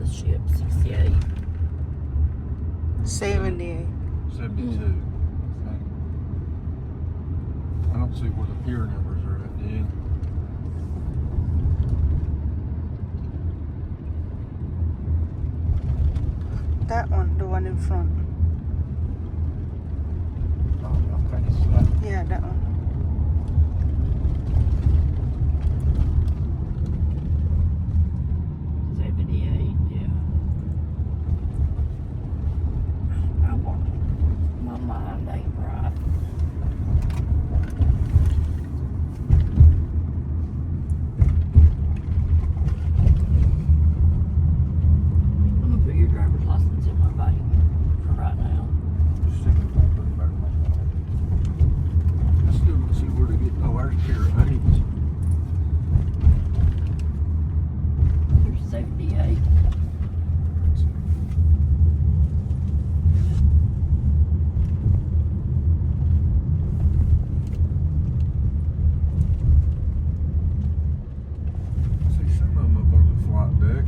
the ship, 68. 78. 72. I don't see where the pier numbers are at, do you? That one, the one in front. Okay, Yeah, that one. My mind ain't right. I'm gonna put your driver's license in my bag for right now. I still don't see where to get. Oh, there's pier 8. There's 78. See some of them up on the flight deck.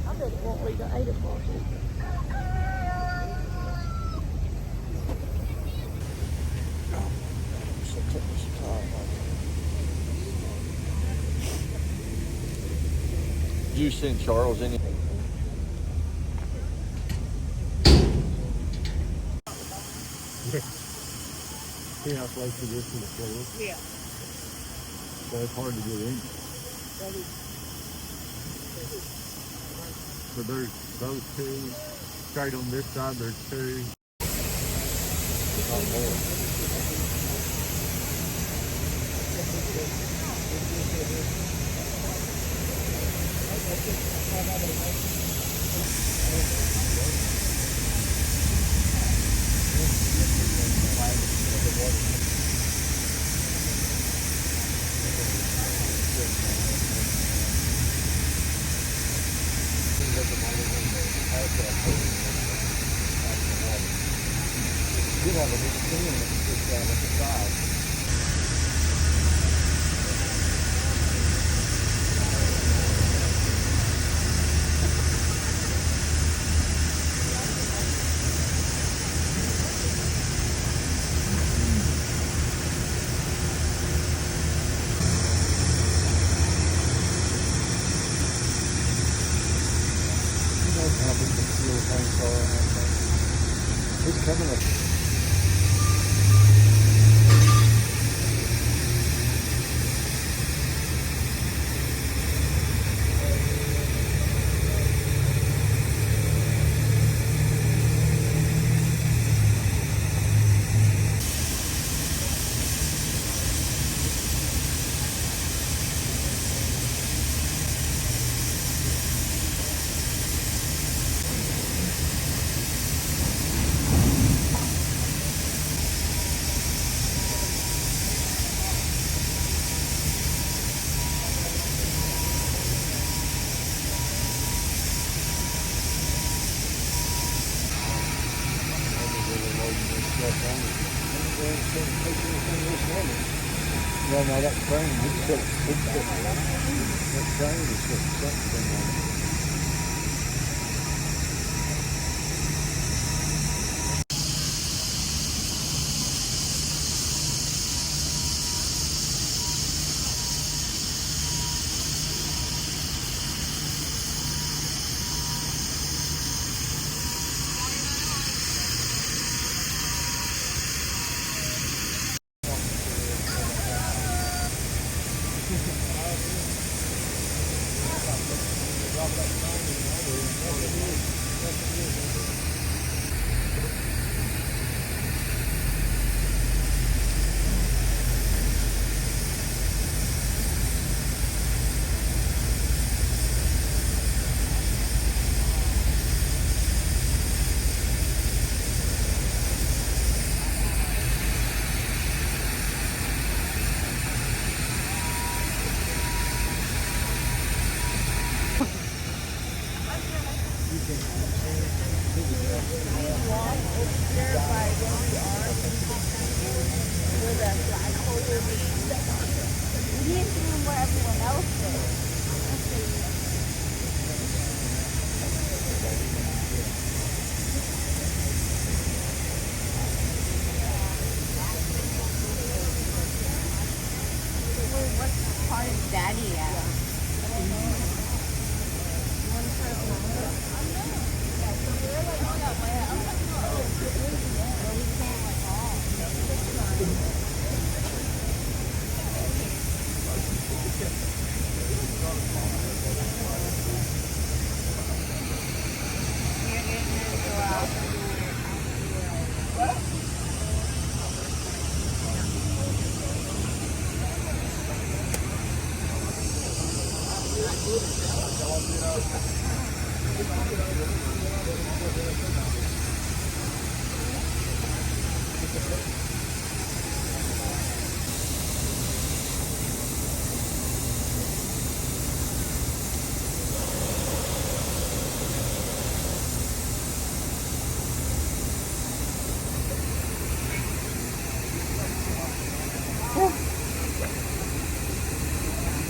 I bet it won't leave at 8 o'clock. Did you send Charles any? See how close it is to the floor? Yeah. So it's hard to get in. So there's those two. Straight on this side, there's two. You have a big thing that sits down at the side. You know how big the steel tanks are and everything. It's coming up. Well, now that train, it's still, that train is still something on it.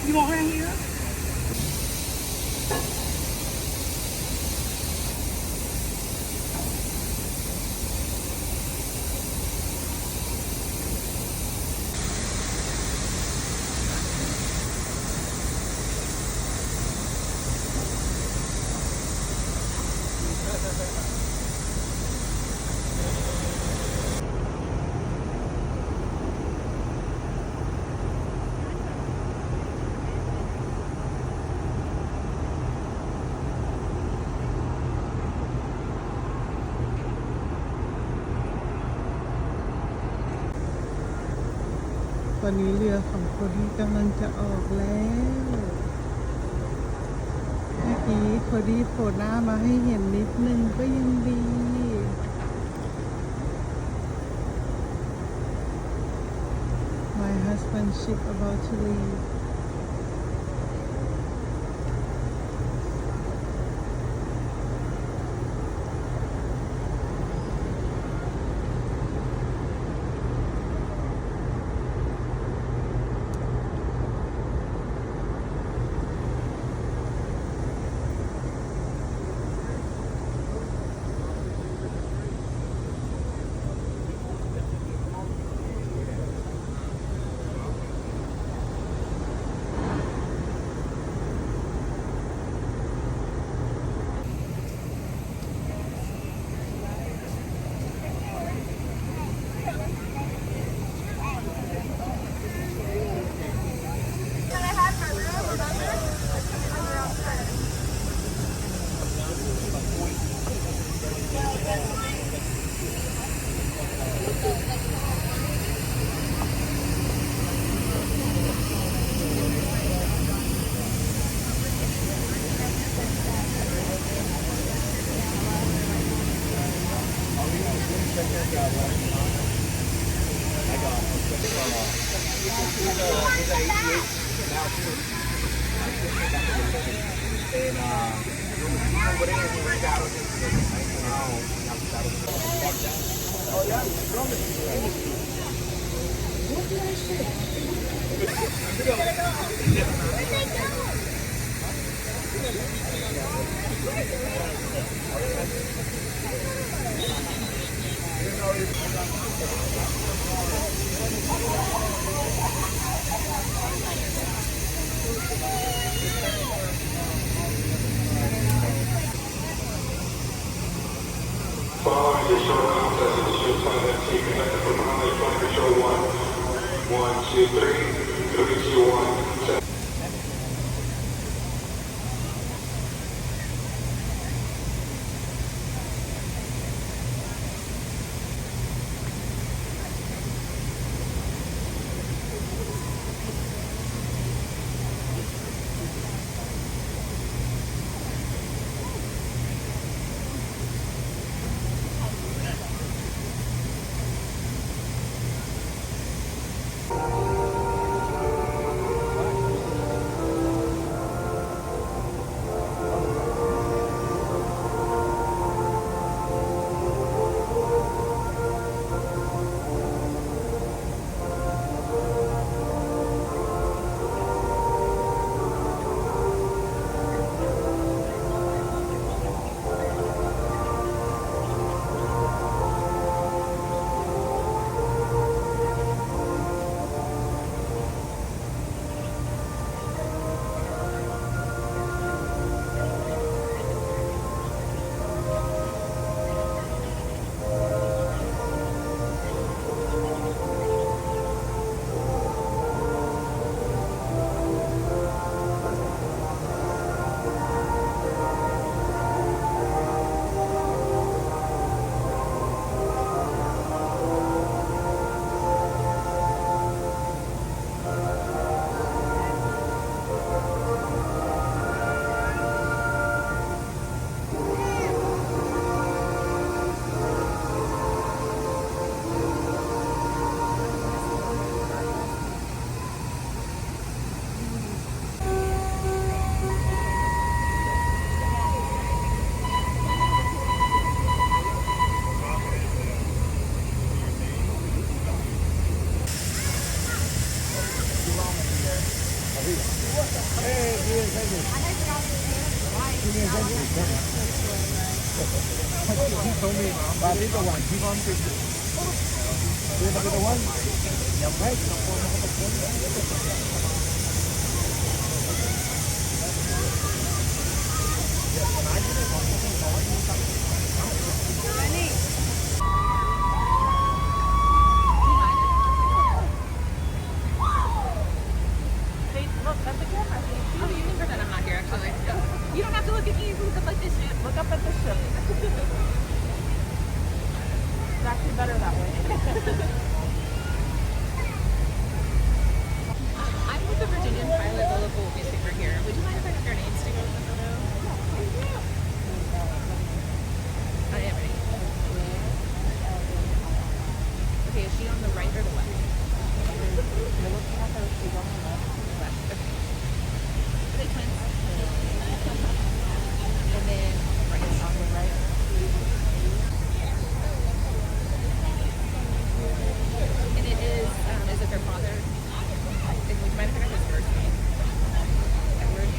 You want her here?ตอนนี้เรือของโคดี้กำลังจะออกแล้วเมื่อกี้โคดี้โผล่หน้ามาให้เห็นนิดนึงก็ยังดี My husband's ship about to leave. Following the short contest of the ship time MC conducted from Highway Flight Control 1. 1, 2, 3, 3, 2, 1. You don't have to look at me. You can look up like this shit. Look up at the ship. It's actually better that way. I'm with the Virginian pilot, the local newspaper here. Would you mind if I got their names to go with the photo? I am ready. Okay, is she on the right or the left? You're looking at her. She's on the left. Left. Okay. Are they twins? And then right on the right. And it is it their father? Would you mind if I got his first name? Edward?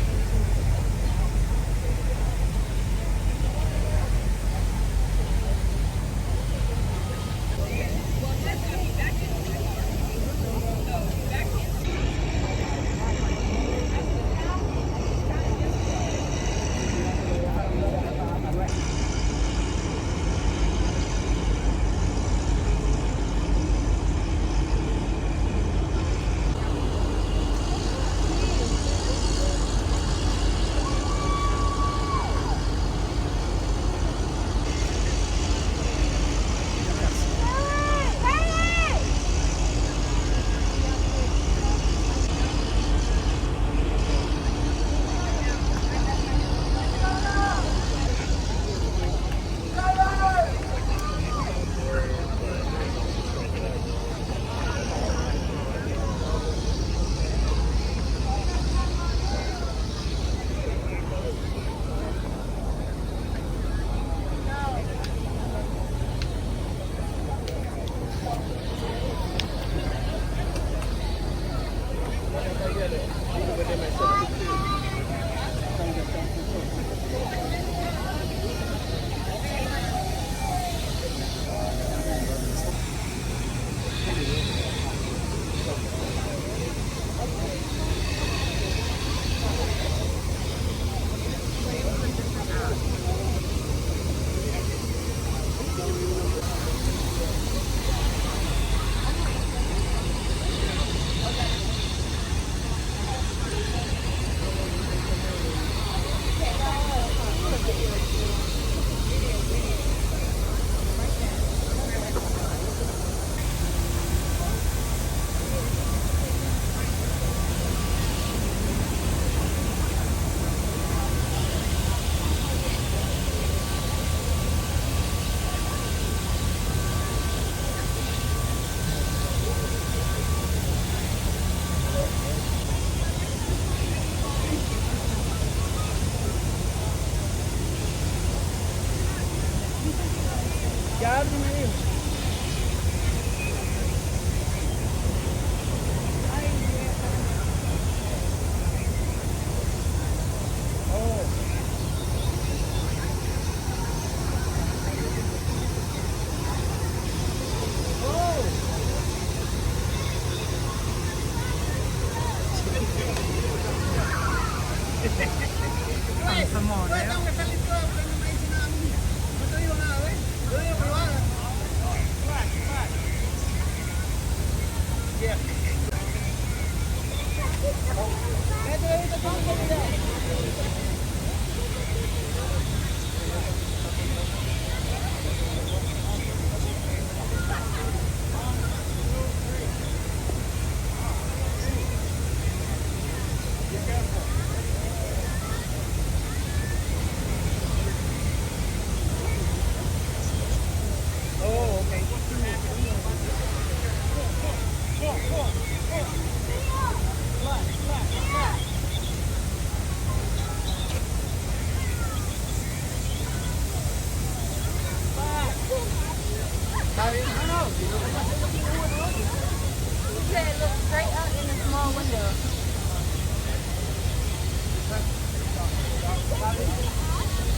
It looks straight out in a small window.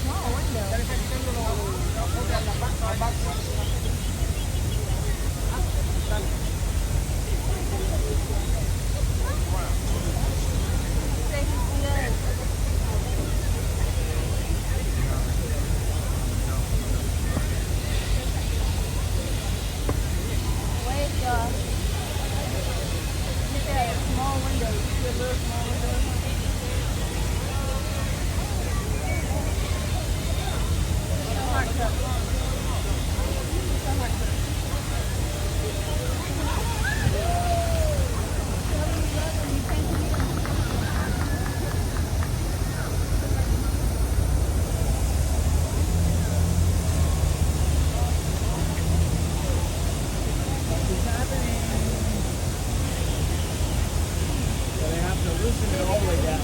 Small So they have to loosen it all the way down.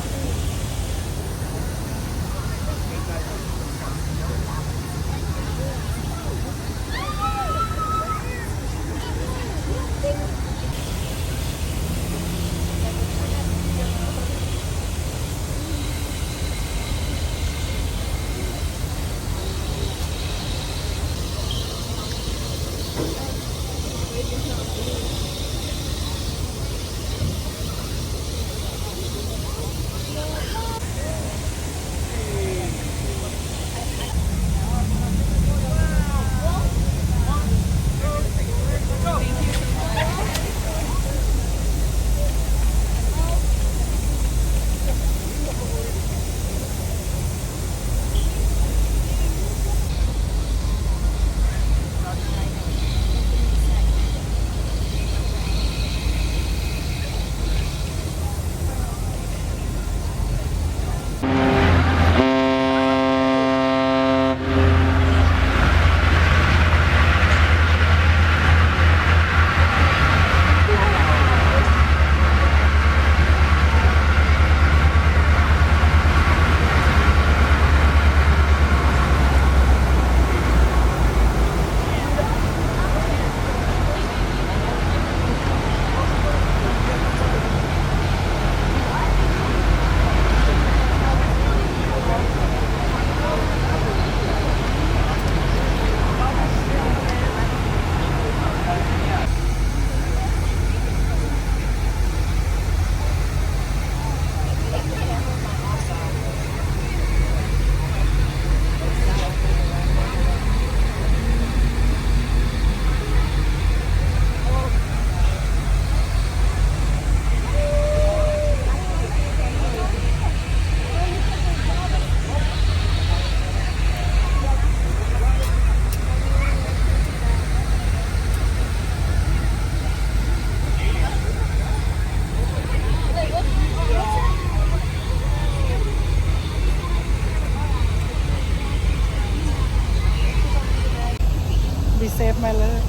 Be safe, my love.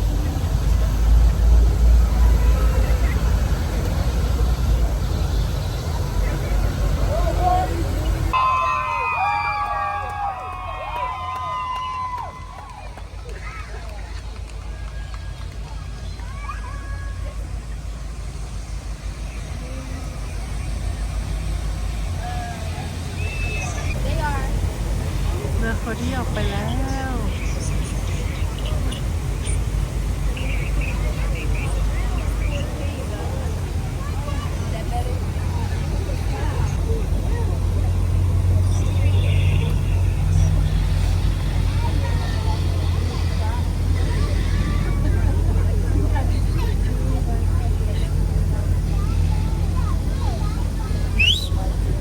They are. เรือเขาที่ออกไปแล้ว They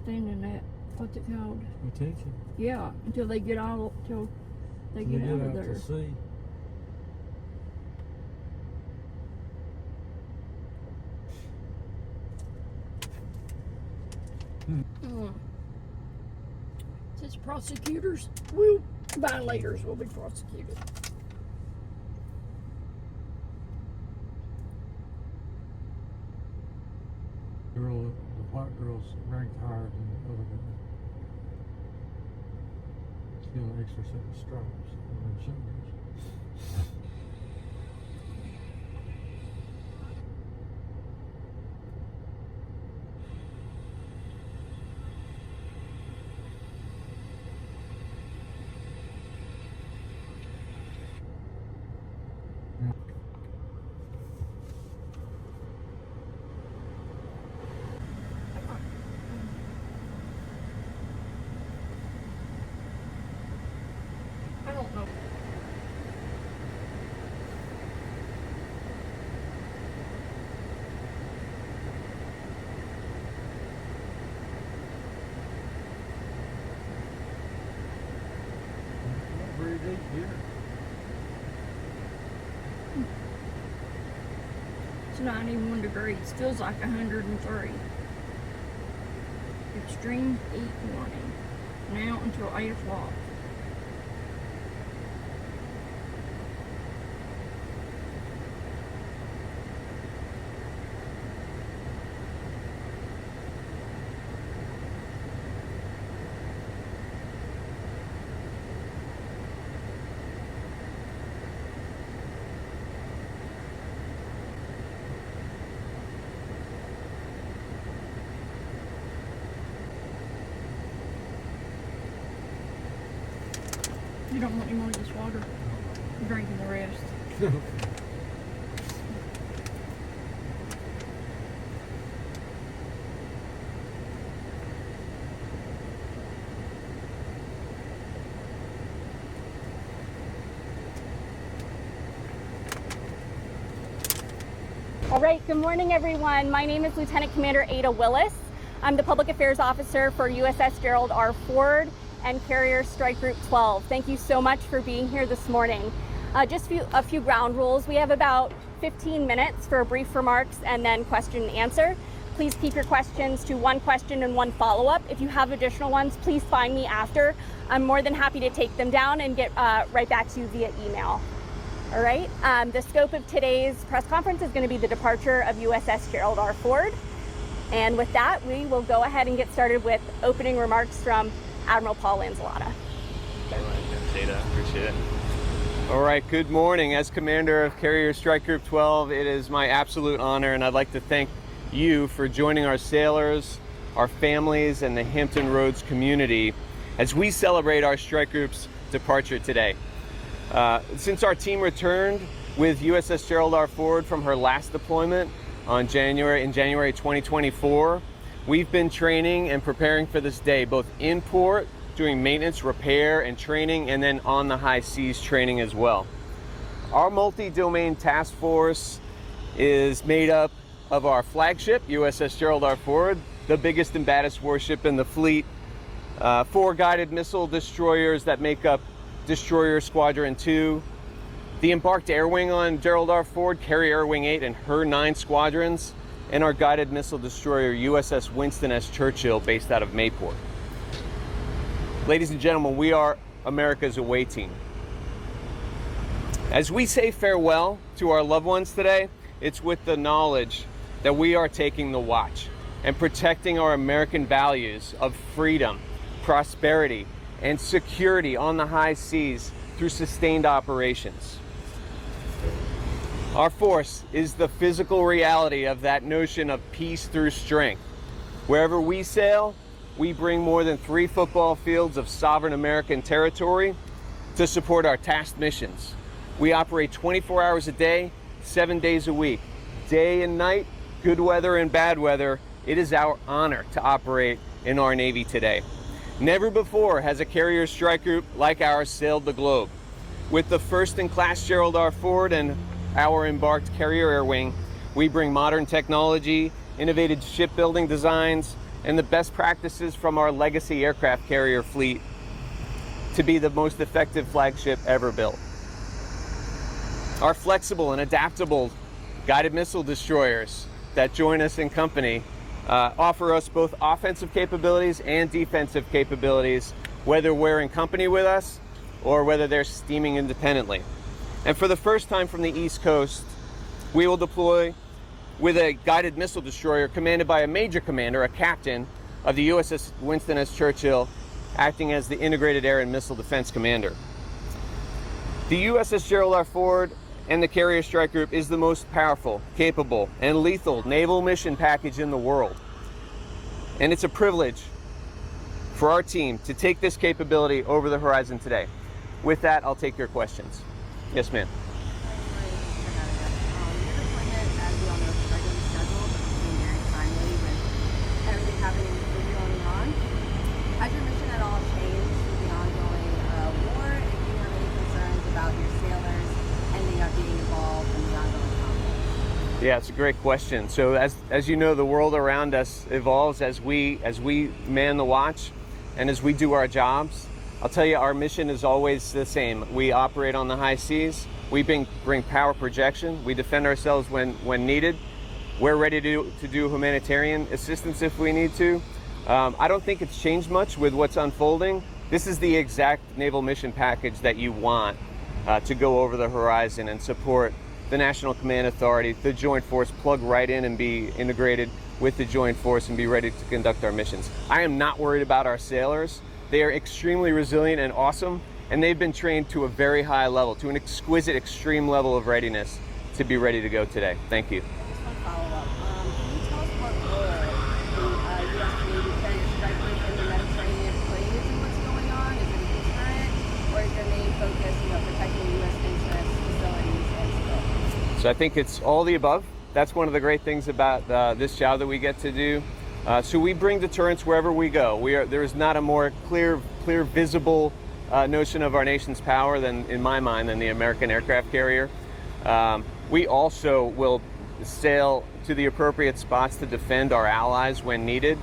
understanding that. What's it called? Retention. Yeah, until they get out of They there. to sea. Says violators will be prosecuted. The white girl's ranked higher than the other girl. She's got an extra set of stripes on her shoulders. I don't know. Not very deep here. It's 91 degrees. Feels like 103. Extreme heat warning. Now until 8 o'clock. You don't want any more of this water? You're drinking the rest. All right, good morning everyone. My name is Lieutenant Commander Ada Willis. I'm the Public Affairs Officer for USS Gerald R. Ford and Carrier Strike Group 12. Thank you so much for being here this morning. Just a few ground rules. We have about 15 minutes for brief remarks and then question and answer. Please keep your questions to one question and one follow-up. If you have additional ones, please find me after. I'm more than happy to take them down and get right back to you via email. All right, the scope of today's press conference is going to be the departure of USS Gerald R. Ford. And with that, we will go ahead and get started with opening remarks from Admiral Paul Lanzillotta. All right, thanks, Ada. Appreciate it. All right, good morning. As Commander of Carrier Strike Group 12, it is my absolute honor, and I'd like to thank you for joining our sailors, our families, and the Hampton Roads community as we celebrate our strike group's departure today. Since our team returned with USS Gerald R. Ford from her last deployment in January 2024, we've been training and preparing for this day, both in port, doing maintenance, repair, and training, and then on the high seas training as well. Our multi-domain task force is made up of our flagship, USS Gerald R. Ford, the biggest and baddest warship in the fleet, 4 guided missile destroyers that make up Destroyer Squadron 2, the embarked air wing on Gerald R. Ford, Carrier Air Wing 8 and her 9 squadrons, and our guided missile destroyer USS Winston S. Churchill based out of Mayport. Ladies and gentlemen, we are America's away team. As we say farewell to our loved ones today, it's with the knowledge that we are taking the watch and protecting our American values of freedom, prosperity, and security on the high seas through sustained operations. Our force is the physical reality of that notion of peace through strength. Wherever we sail, we bring more than 3 football fields of sovereign American territory to support our tasked missions. We operate 24 hours a day, 7 days a week, day and night, good weather and bad weather. It is our honor to operate in our Navy today. Never before has a carrier strike group like ours sailed the globe. With the first-in-class Gerald R. Ford and our embarked Carrier Air Wing, we bring modern technology, innovative shipbuilding designs, and the best practices from our legacy aircraft carrier fleet to be the most effective flagship ever built. Our flexible and adaptable guided missile destroyers that join us in company offer us both offensive capabilities and defensive capabilities, whether we're in company with us or whether they're steaming independently. And for the first time from the East Coast, we will deploy with a guided missile destroyer commanded by a major commander, a captain of the USS Winston S. Churchill, acting as the Integrated Air and Missile Defense Commander. The USS Gerald R. Ford and the Carrier Strike Group is the most powerful, capable, and lethal naval mission package in the world. And it's a privilege for our team to take this capability over the horizon today. With that, I'll take your questions. Yes, ma'am. Has your mission at all changed with the ongoing war? If you have any concerns about your sailors ending up being involved in the ongoing conflict? Yeah, it's a great question. So as you know, the world around us evolves as we man the watch and as we do our jobs. I'll tell you, our mission is always the same. We operate on the high seas. We bring power projection. We defend ourselves when needed. We're ready to do humanitarian assistance if we need to. I don't think it's changed much with what's unfolding. This is the exact naval mission package that you want to go over the horizon and support the National Command Authority, the Joint Force, plug right in and be integrated with the Joint Force and be ready to conduct our missions. I am not worried about our sailors. They are extremely resilient and awesome, and they've been trained to a very high level, to an exquisite, extreme level of readiness to be ready to go today. Thank you. Just one follow-up. Can you tell us what role the U.S. Navy Carrier Strike Group in the Mediterranean plays in what's going on? Is it a deterrent, or is your main focus, protecting U.S. interests, facilities, and civilians? So I think it's all the above. That's one of the great things about this job that we get to do. So we bring deterrence wherever we go. There is not a more clear, visible notion of our nation's power than, in my mind, than the American aircraft carrier. We also will sail to the appropriate spots to defend our allies when needed,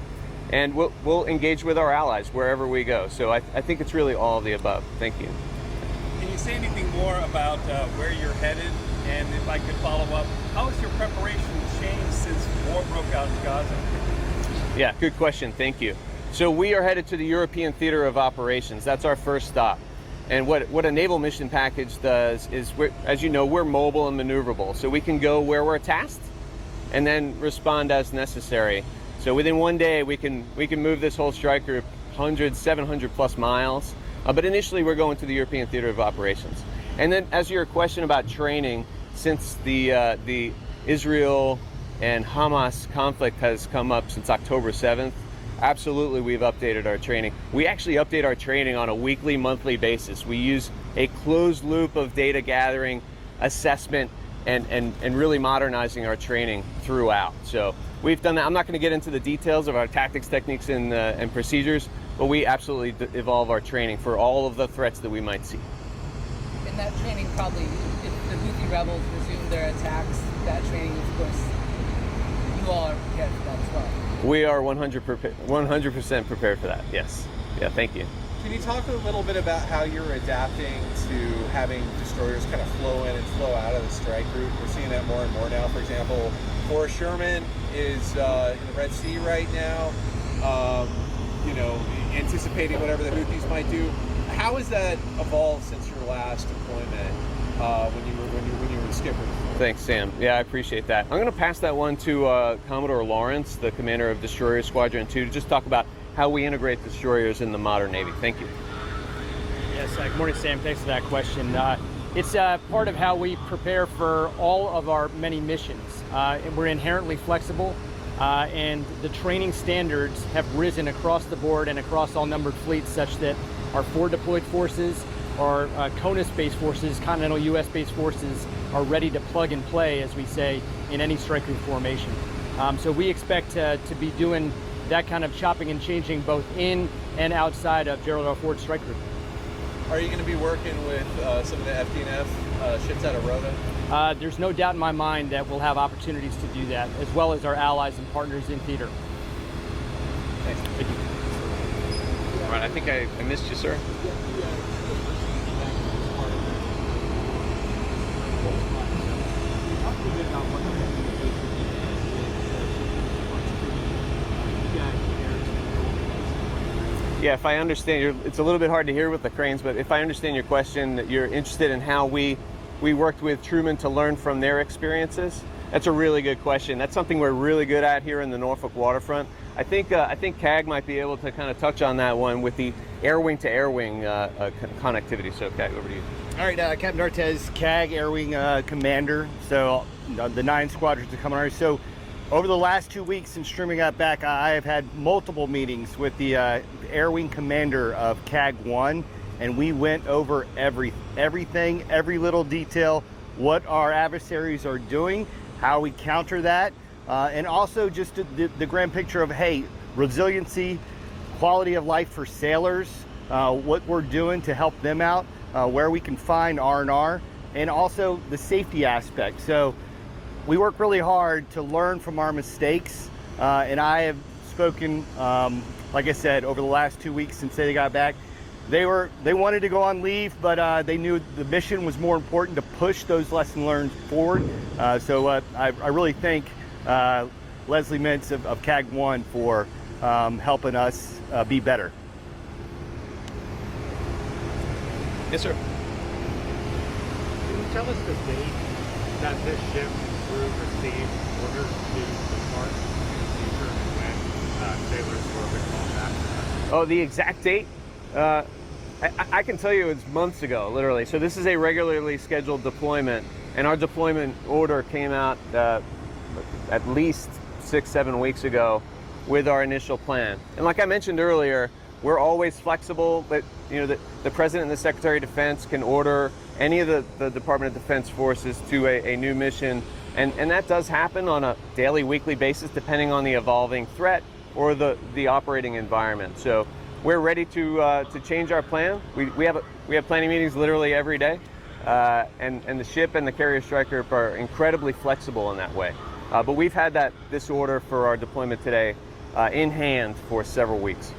and we'll engage with our allies wherever we go. So I think it's really all of the above. Thank you. Can you say anything more about where you're headed? And if I could follow up, how has your preparation changed since war broke out in Gaza? Yeah, good question. Thank you. So we are headed to the European Theater of Operations. That's our first stop. And what a naval mission package does is, as you know, we're mobile and maneuverable. So we can go where we're tasked and then respond as necessary. So within one day, we can move this whole strike group 700 plus miles. But initially, we're going to the European Theater of Operations. And then as your question about training, since the Israel and Hamas conflict has come up since October 7th, absolutely we've updated our training. We actually update our training on a weekly, monthly basis. We use a closed loop of data gathering, assessment, and really modernizing our training throughout. So we've done that. I'm not going to get into the details of our tactics, techniques, and procedures, but we absolutely evolve our training for all of the threats that we might see. And that training probably, if the Houthi rebels resume their attacks, that training, of course, you all are prepared for that as well. We are 100% prepared for that, yes. Yeah, thank you. Can you talk a little bit about how you're adapting to having destroyers kind of flow in and flow out of the strike group? We're seeing that more and more now. For example, Forrest Sherman is in the Red Sea right now, anticipating whatever the Houthis might do. How has that evolved since your last deployment when you were the skipper? Thanks, Sam. Yeah, I appreciate that. I'm going to pass that one to Commodore Lawrence, the commander of Destroyer Squadron 2, to just talk about how we integrate destroyers in the modern Navy. Thank you. Yes, good morning, Sam. Thanks for that question. It's part of how we prepare for all of our many missions. We're inherently flexible, and the training standards have risen across the board and across all numbered fleets such that our forward deployed forces, our CONUS-based forces, continental U.S.-based forces, are ready to plug and play, as we say, in any strike group formation. So we expect to be doing that kind of chopping and changing both in and outside of Gerald R. Ford Strike Group. Are you going to be working with some of the FD&F ships out of Rota? There's no doubt in my mind that we'll have opportunities to do that, as well as our allies and partners in theater. Thanks. Thank you. All right, I think I missed you, sir. Yeah, if I understand, it's a little bit hard to hear with the cranes, but if I understand your question, that you're interested in how we worked with Truman to learn from their experiences. That's a really good question. That's something we're really good at here in the Norfolk waterfront. I think CAG might be able to kind of touch on that one with the air wing to air wing connectivity. So CAG, over to you. All right, Captain Ortez, CAG Air Wing Commander. So the 9 squadrons are coming on. So over the last 2 weeks since Truman got back, I have had multiple meetings with the Air Wing Commander of CAG 1, and we went over everything, every little detail, what our adversaries are doing, how we counter that, and also just the grand picture of, hey, resiliency, quality of life for sailors, what we're doing to help them out, where we can find R&R, and also the safety aspect. So we work really hard to learn from our mistakes, and I have spoken, like I said, over the last 2 weeks since they got back. They wanted to go on leave, but they knew the mission was more important to push those lessons learned forward. So I really thank Leslie Mintz of CAG 1 for helping us be better. Yes, sir. Can you tell us the date that this ship received orders to depart in the future and when sailors were recalled back? Oh, the exact date? I can tell you it's months ago, literally. So this is a regularly scheduled deployment, and our deployment order came out at least 6-7 weeks ago with our initial plan. And like I mentioned earlier, we're always flexible, but you know, the President and the Secretary of Defense can order any of the Department of Defense forces to a new mission, and that does happen on a daily, weekly basis, depending on the evolving threat or the operating environment. So we're ready to change our plan. We have planning meetings literally every day, and the ship and the carrier strike group are incredibly flexible in that way. But we've had this order for our deployment today in hand for several weeks.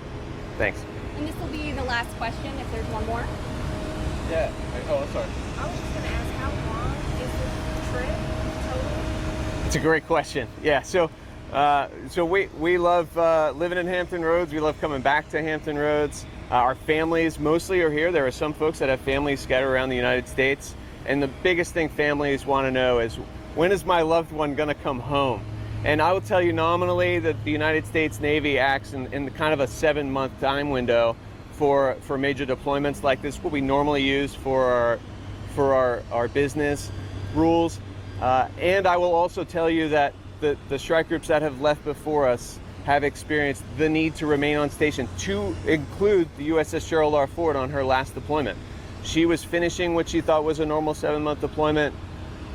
Thanks. And this will be the last question if there's one more. Yeah. Oh, I'm sorry. I was just going to ask, how long is this trip total? It's a great question. Yeah. So we love living in Hampton Roads. We love coming back to Hampton Roads. Our families mostly are here. There are some folks that have families scattered around the United States. And the biggest thing families want to know is, when is my loved one going to come home? And I will tell you nominally that the United States Navy acts in kind of a 7-month time window for major deployments like this, what we normally use for our business rules. And I will also tell you that the strike groups that have left before us have experienced the need to remain on station, to include the USS Gerald R Ford on her last deployment. She was finishing what she thought was a normal 7-month deployment,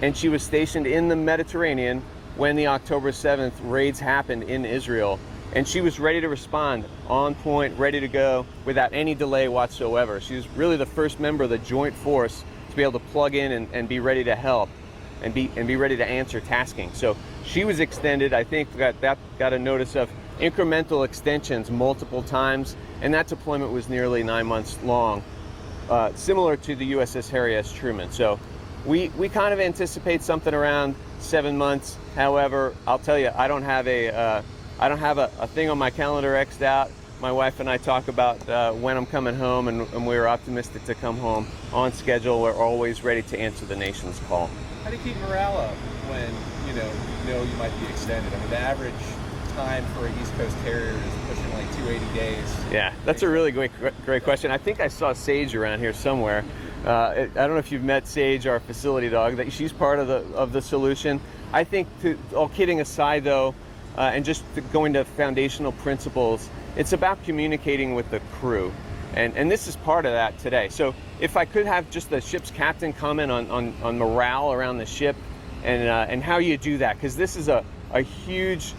and she was stationed in the Mediterranean when the October 7th raids happened in Israel. And she was ready to respond, on point, ready to go, without any delay whatsoever. She was really the first member of the joint force to be able to plug in and be ready to help and be ready to answer tasking. So she was extended. I think got a notice of incremental extensions multiple times, and that deployment was nearly 9 months long, similar to the USS Harry S. Truman. So we kind of anticipate something around 7 months. However, I'll tell you, I don't have a thing on my calendar X'd out. My wife and I talk about when I'm coming home, and we're optimistic to come home on schedule. We're always ready to answer the nation's call. How do you keep morale up when you know you might be extended? I mean, the average time for an East Coast carrier is pushing like 280 days. Yeah, that's a really great question. I think I saw Sage around here somewhere. I don't know if you've met Sage, our facility dog. She's part of the solution. I think, all kidding aside though, and just going to foundational principles, it's about communicating with the crew. And this is part of that today. So if I could have just the ship's captain comment on morale around the ship and how you do that, because this is a huge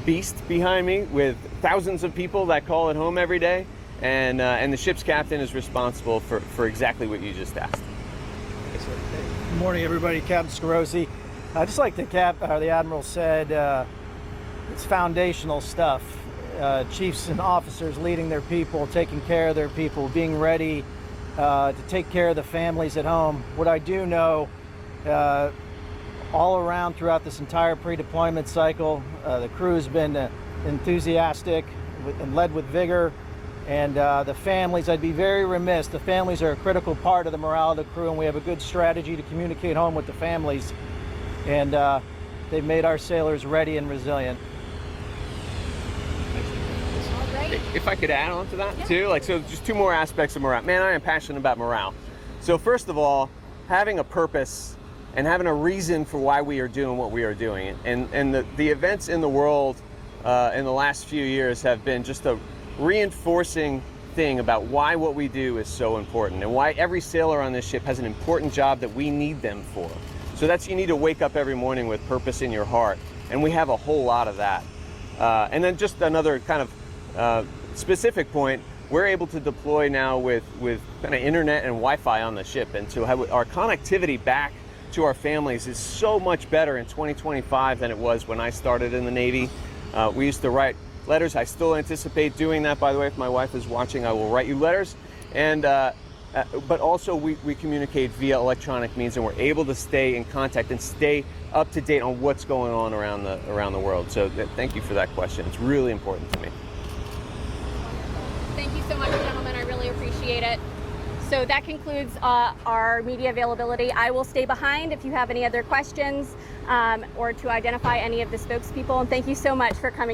beast behind me with thousands of people that call it home every day, and the ship's captain is responsible for exactly what you just asked. Good morning, everybody. Captain Scarosi. Just like the Admiral said, it's foundational stuff. chiefs and officers leading their people, taking care of their people, being ready to take care of the families at home. What I do know, all around throughout this entire pre-deployment cycle, the crew has been enthusiastic and led with vigor. And the families, I'd be very remiss, the families are a critical part of the morale of the crew, and we have a good strategy to communicate home with the families. And they've made our sailors ready and resilient. If I could add on to that too, so just two more aspects of morale. Man, I am passionate about morale. So first of all, having a purpose and having a reason for why we are doing what we are doing. And the events in the world in the last few years have been just a reinforcing thing about why what we do is so important and why every sailor on this ship has an important job that we need them for. So you need to wake up every morning with purpose in your heart. And we have a whole lot of that. And then just another kind of specific point, we're able to deploy now with kind of internet and Wi-Fi on the ship. And so our connectivity back to our families is so much better in 2025 than it was when I started in the Navy. We used to write letters. I still anticipate doing that, by the way. If my wife is watching, I will write you letters. And but also we communicate via electronic means, and we're able to stay in contact and stay up to date on what's going on around the world. So thank you for that question. It's really important to me. Thank you so much, gentlemen. I really appreciate it. So that concludes our media availability. I will stay behind if you have any other questions or to identify any of the spokespeople. And thank you so much for coming